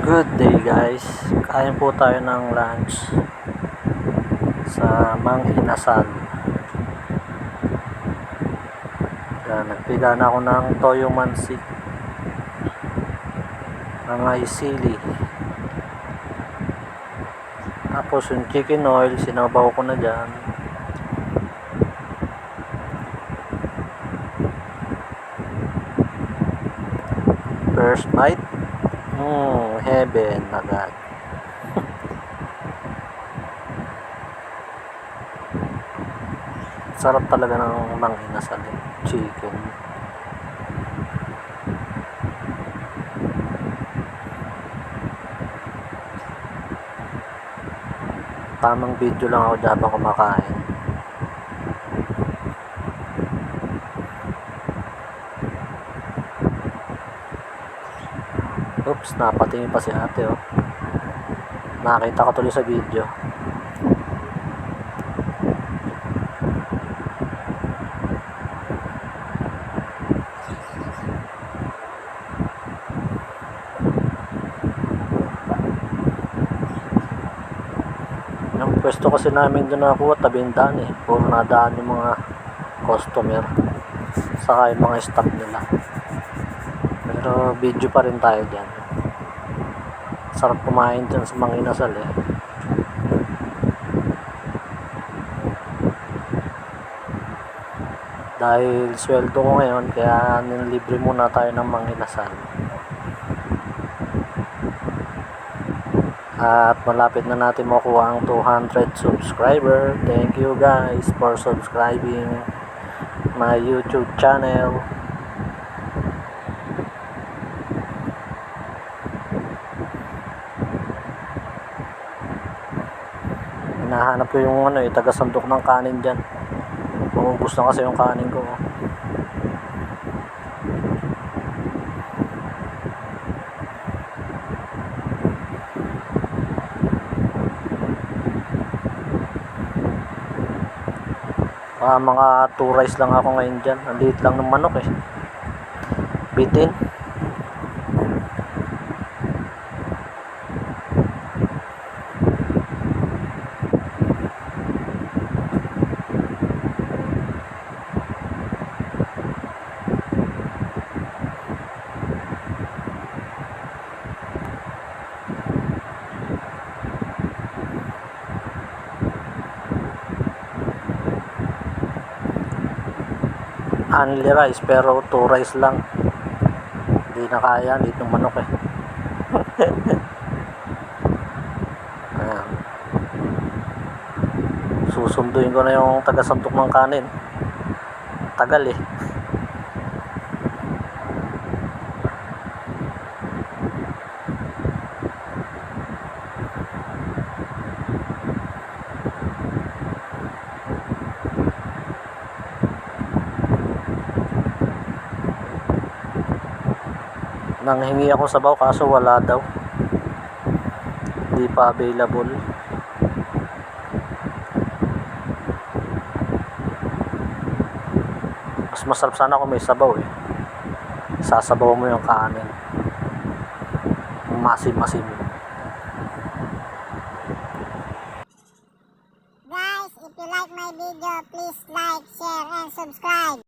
Good day guys, kain po tayo ng lunch sa Mang Inasal. Nagpila na ako ng toyo mansi, mga isili, tapos yung chicken oil sinabaw ko na dyan. First bite, heaven agad. Sarap talaga ng Mang Inasal chicken. Tamang video lang ako habang kumakain. Oops, napatingin pa si ate oh. Nakita ko tuloy sa video. Yung pwesto kasi namin doon nakuha, tabing daan eh. Puro nadaan yung mga customer. Saka yung mga staff nila. Pero video pa rin tayo dyan. Sarap kumain dyan sa Mang Inasal eh. Dahil sweldo ko ngayon, kaya nilibre muna tayo ng Mang Inasal. At malapit na natin makuha ang 200 subscriber. Thank you guys for subscribing my YouTube channel. Hinahanap ko yung taga-sandok ng kanin dyan. Maubos na kasi yung kanin ko. Mga 2 rice lang ako ngayon dyan. Ang liit lang ng manok eh. Bitin. Only rice pero 2 rice lang. Hindi na kaya, liit ng manok eh. Ayan. Susunduin ko na yung taga-sandok ng kanin. Tagal eh. Nanghingi ako sabaw kaso wala daw. Hindi pa available. Mas masarap sana kung may sabaw eh. Sasabaw mo yung kanin. Masim-masim. Guys, if you like my video, please like, share, and subscribe.